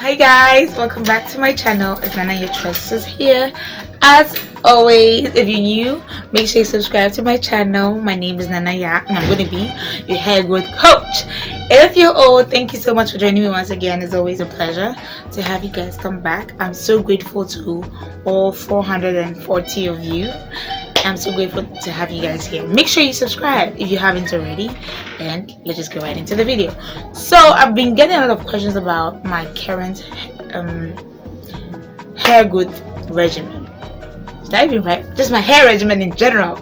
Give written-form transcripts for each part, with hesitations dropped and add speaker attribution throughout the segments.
Speaker 1: Hi guys, welcome back to my channel. It's NanaYaa Tresses here. As always, if you're new, make sure you subscribe to my channel. My name is NanaYaa and I'm going to be your hair growth coach. If you're old, thank you so much for joining me once again. It's always a pleasure to have you guys come back. I'm so grateful to all 440 of you. I'm so grateful to have you guys here. Make sure you subscribe if you haven't already, and let's just go right into the video. So I've been getting a lot of questions about my current hair growth regimen. Is that even right? Just my hair regimen in general.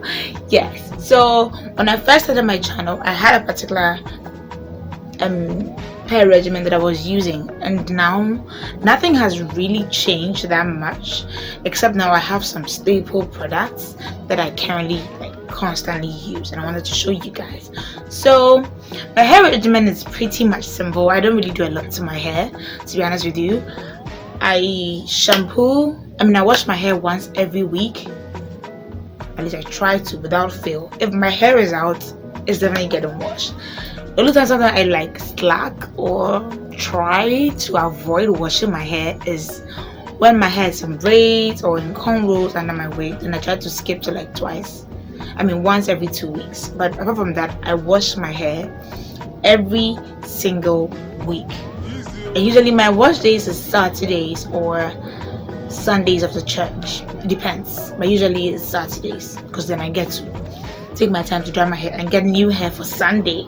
Speaker 1: Yes. So when I first started my channel, I had a particular hair regimen that I was using, and now nothing has really changed that much, except now I have some staple products that I currently constantly use, and I wanted to show you guys. So my hair regimen is pretty much simple. I don't really do a lot to my hair, to be honest with you. I wash my hair once every week. At least I try to, without fail. If my hair is out, it's definitely getting washed. The only time sometimes I slack or try to avoid washing my hair is when my hair is in braids or in cornrows under my wig, and I try to skip to once every 2 weeks. But apart from that, I wash my hair every single week. And usually my wash days is Saturdays or Sundays of the church. It depends, but usually it's Saturdays because then I get to take my time to dry my hair and get new hair for Sunday.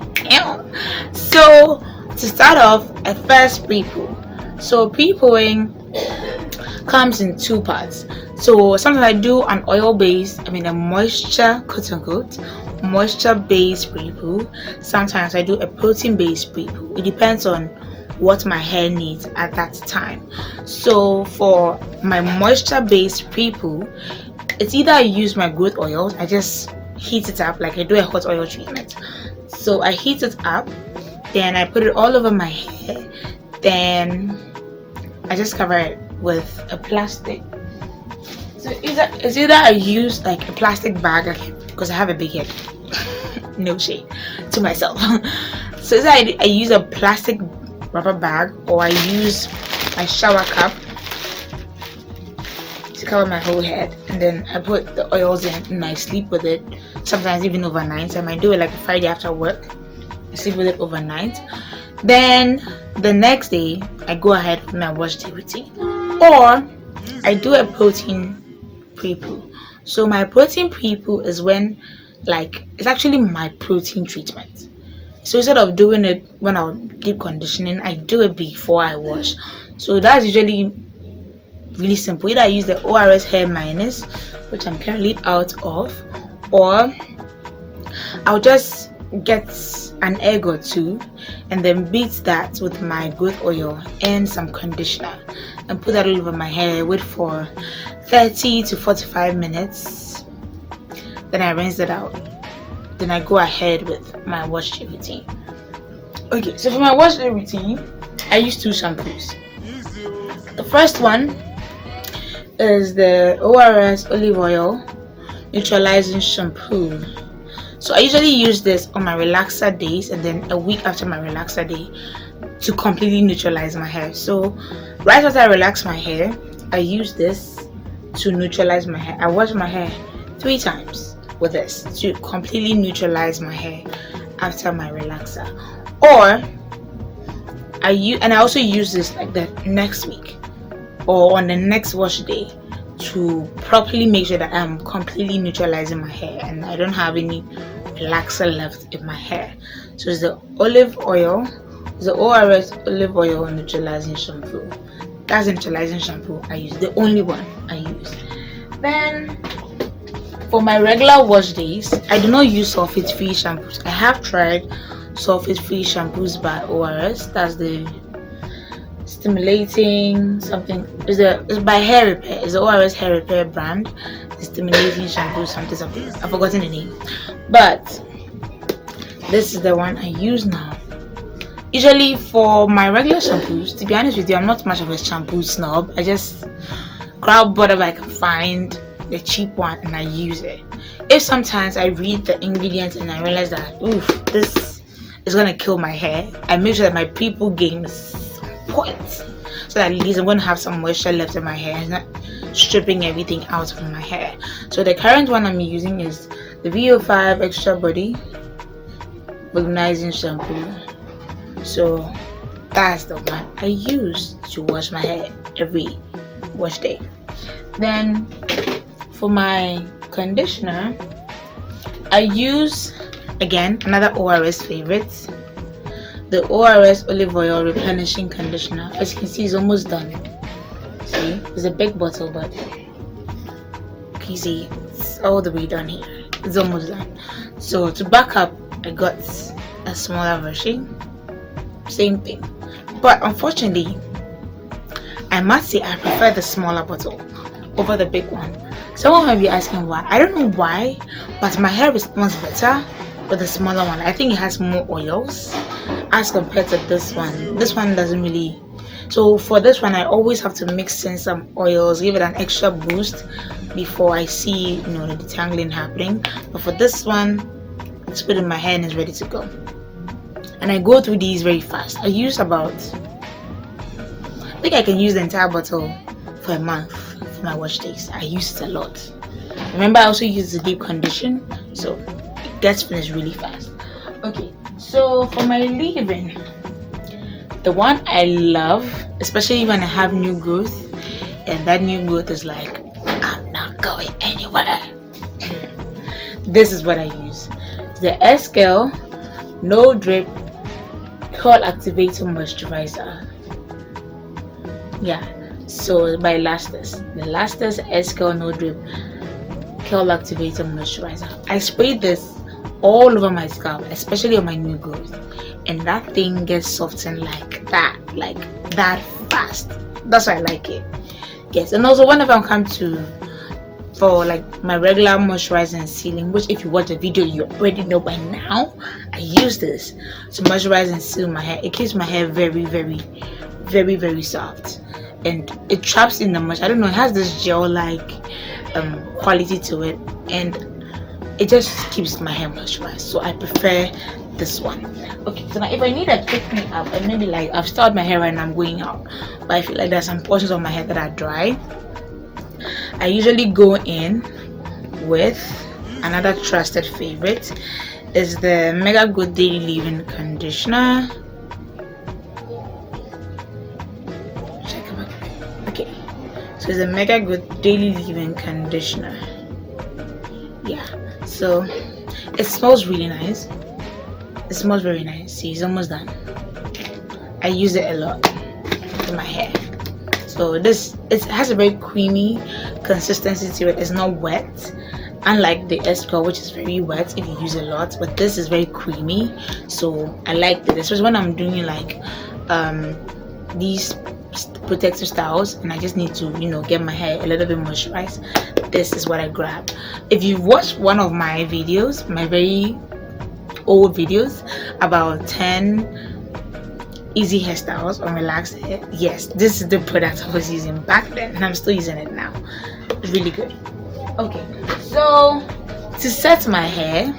Speaker 1: So to start off, I first pre-poo. So pre-pooing comes in two parts. So sometimes I do an oil-based, a moisture, quote-unquote, moisture-based pre-poo. Sometimes I do a protein-based pre-poo. It depends on what my hair needs at that time. So for my moisture-based pre-poo, it's either I use my growth oils, I just heat it up, like I do a hot oil treatment. So I heat it up, then I put it all over my hair, then I just cover it with a plastic. So it's either I use a plastic bag, because I have a big head, no shade to myself. So it's either I use a plastic rubber bag, or I use my shower cap to cover my whole head, and then I put the oils in and I sleep with it, sometimes even overnight. I might do it Friday after work. I sleep with it overnight, then the next day I go ahead with my wash day routine, or I do a protein pre-poo. So my protein pre-poo is when it's actually my protein treatment. So instead of doing it when I'll deep conditioning, I do it before I wash. So that's usually really simple. Either I use the ORS hair mayonnaise, which I'm currently out of, or I'll just get an egg or two and then beat that with my growth oil and some conditioner and put that all over my hair, wait for 30 to 45 minutes, then I rinse it out, then I go ahead with my wash day routine. Okay, so for my wash day routine, I use two shampoos. The first one is the ORS olive oil neutralizing shampoo. So I usually use this on my relaxer days, and then a week after my relaxer day to completely neutralize my hair. So right after I relax my hair, I use this to neutralize my hair. I wash my hair 3 times with this to completely neutralize my hair after my relaxer. Or I also use this the next week or on the next wash day to properly make sure that I'm completely neutralizing my hair and I don't have any relaxer left in my hair. So it's the olive oil, the ORS olive oil neutralizing shampoo. That's the neutralizing shampoo I use, the only one I use. Then for my regular wash days, I do not use sulfate-free shampoos. I have tried sulfate-free shampoos by ORS. That's the stimulating something. It's by Hair Repair. It's the ORS Hair Repair brand. The stimulating shampoo, something. I've forgotten the name, but this is the one I use now. Usually for my regular shampoos, to be honest with you, I'm not much of a shampoo snob. I just grab whatever I can find, the cheap one, and I use it. If sometimes I read the ingredients and I realize that this is gonna kill my hair, I make sure that my pre-poo game is on point. so that at least I'm going to have some moisture left in my hair. It's not stripping everything out of my hair. So the current one I'm using is the VO5 Extra Body Volumizing Shampoo. So that's the one I use to wash my hair every wash day. Then for my conditioner, I use, again, another ORS favorite, the ORS Olive Oil Replenishing Conditioner. As you can see, it's almost done. See, it's a big bottle, but you see, it's all the way done here. It's almost done. So to back up, I got a smaller version, same thing, but unfortunately, I must say I prefer the smaller bottle over the big one. Someone might be asking why. I don't know why, but my hair responds better with the smaller one. I think it has more oils as compared to this one. This one doesn't really. So for this one, I always have to mix in some oils, give it an extra boost before I see, you know, the detangling happening. But for this one, I just put it in my hair and it's ready to go. And I go through these very fast. I use about, I think I can use the entire bottle for a month for my wash days. I use it a lot. Remember, I also use the deep condition, so it gets finished really fast. Okay, so for my leave-in, the one I love, especially when I have new growth, and that new growth is like, I'm not going anywhere. This is what I use. The Scalp No Drip Curl Activator Moisturizer. Yeah, so by Heatless, the Heatless Scalp No Drip Curl Activator Moisturizer. I sprayed this all over my scalp, especially on my new growth, and that thing gets softened like that fast. That's why I like it. Yes, and also whenever I come to for like my regular moisturizing and sealing, which if you watch the video you already know by now, I use this to moisturize and seal my hair. It keeps my hair very, very, very, very soft, and it traps in the moisture. I don't know, it has this gel like quality to it, and it just keeps my hair moisturized. So I prefer this one. Okay, so now if I need a pick me up, and maybe like I've styled my hair and I'm going out, but I feel like there's some portions of my hair that are dry, I usually go in with another trusted favorite. Is the Mega Good Daily Leave-In Conditioner. Okay, so it's a Mega Good Daily Leave-In Conditioner. Yeah, so it smells really nice. It smells very nice. See, it's almost done. I use it a lot in my hair. So this, it has a very creamy consistency to it. It's not wet, unlike the Scalp, which is very wet if you use a lot, but this is very creamy. So I like this, especially when I'm doing like these protective styles and I just need to, you know, get my hair a little bit moisturized. This is what I grab. If you've watched one of my videos, my very old videos about 10 easy hairstyles on relaxed hair, yes, this is the product I was using back then and I'm still using it now. It's really good. Okay, so to set my hair,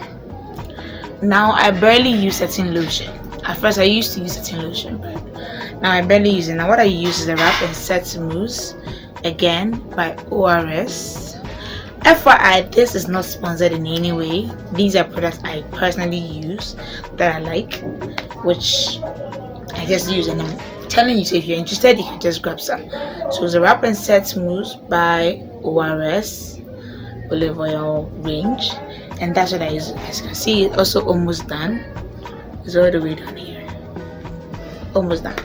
Speaker 1: now I barely use satin lotion. At first I used to use satin lotion, but now I barely use it. Now what I use is a Wrap and Set Mousse, again by ORS. FYI, this is not sponsored in any way. These are products I personally use that I like, which I just use, and I'm telling you, so if you're interested you can just grab some. So it's a Wrap and Set Mousse by ORS Olive Oil range, and that's what I use. As you can see, it's also almost done. It's all the way down here, almost done,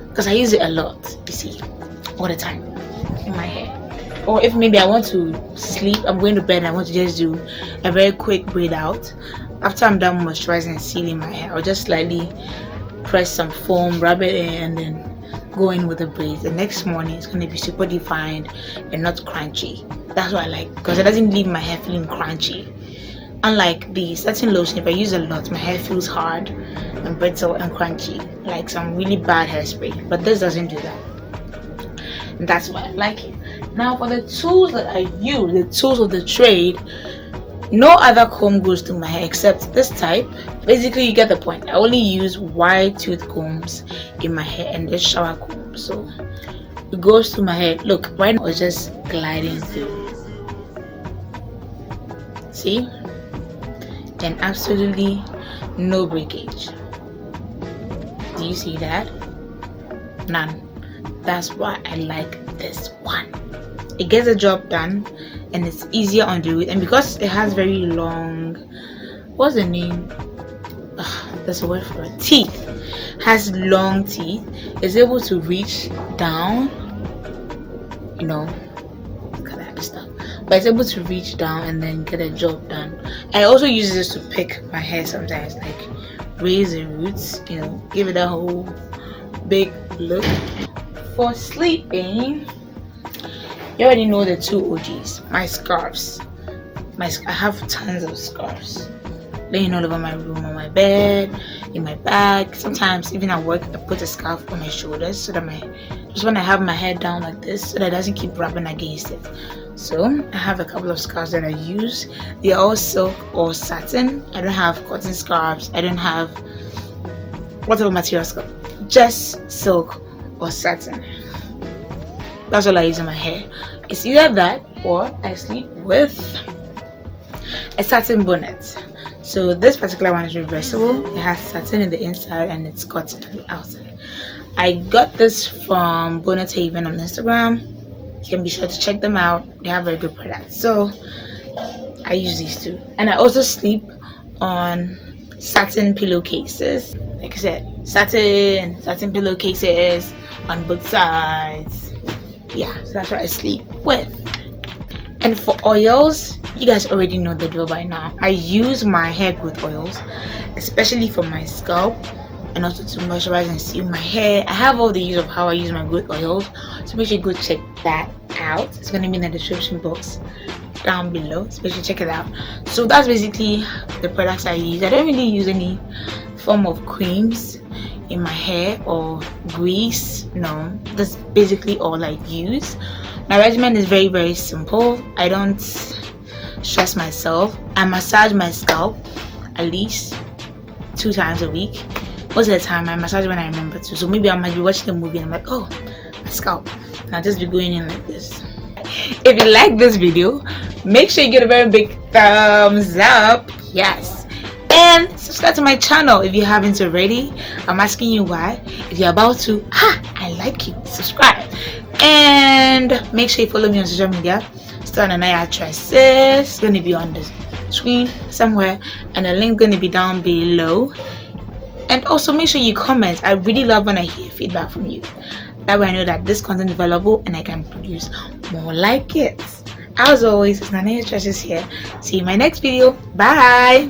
Speaker 1: because I use it a lot, you see, all the time in my hair. Or if maybe I want to sleep, I'm going to bed and I want to just do a very quick braid out. After I'm done moisturizing and sealing my hair, I'll just slightly press some foam, rub it in, and then go in with a braid. The next morning it's going to be super defined and not crunchy. That's what I like, because it doesn't leave my hair feeling crunchy. Unlike the satin lotion, if I use a lot, my hair feels hard and brittle and crunchy, like some really bad hairspray. But this doesn't do that. And that's why I like it. Now for the tools that I use, the tools of the trade, no other comb goes through my hair except this type. Basically, you get the point. I only use wide tooth combs in my hair and this shower comb. So it goes through my hair. Look, right now it's just gliding through. See? And absolutely no breakage. Do you see that? None. That's why I like this one. It gets the job done and it's easier on the root, and because it has very long, what's the name? There's a word for it. Teeth. Has long teeth. It's able to reach down. You know, look at that stuff. But it's able to reach down and then get a job done. I also use this to pick my hair sometimes, like raise the roots. You know, give it a whole big look. For sleeping, you already know the two OGs. My scarves. I have tons of scarves laying all over my room, on my bed, in my bag. Sometimes even at work, I put a scarf on my shoulders so that just when I have my head down like this, so that it doesn't keep rubbing against it. So I have a couple of scarves that I use. They are all silk or satin. I don't have cotton scarves. I don't have whatever material scarf. Just silk or satin. That's all I use in my hair. It's either that or I sleep with a satin bonnet. So this particular one is reversible. It has satin in the inside and it's cotton on the outside. I got this from Bonnet Haven on Instagram. You can be sure to check them out. They have very good products. So I use these two. And I also sleep on satin pillowcases. Like I said, satin pillowcases on both sides. Yeah, so that's what I sleep with. And for oils, you guys already know the drill by now. I use my hair growth oils, especially for my scalp, and also to moisturize and seal my hair. I have all the use of how I use my growth oils, so make sure you go check that out. It's going to be in the description box down below, so make sure you check it out. So that's basically the products I use. I don't really use any form of creams in my hair or grease. No, that's basically all I use. My regimen is very, very simple. I don't stress myself. I massage my scalp at least 2 times a week. Most of the time I massage when I remember to. So maybe I might be watching a movie and I'm like, oh, my scalp, and I'll just be going in like this. If you like this video, make sure you give it a very big thumbs up. Yes. And subscribe to my channel if you haven't already. I'm asking you why. If you're about to, I like you, subscribe. And make sure you follow me on social media. Still on NanaYaa Tresses. It's going to be on the screen somewhere, and the link going to be down below. And also make sure you comment. I really love when I hear feedback from you. That way I know that this content is valuable and I can produce more like it. As always, it's NanaYaa Tresses here. See you in my next video. Bye.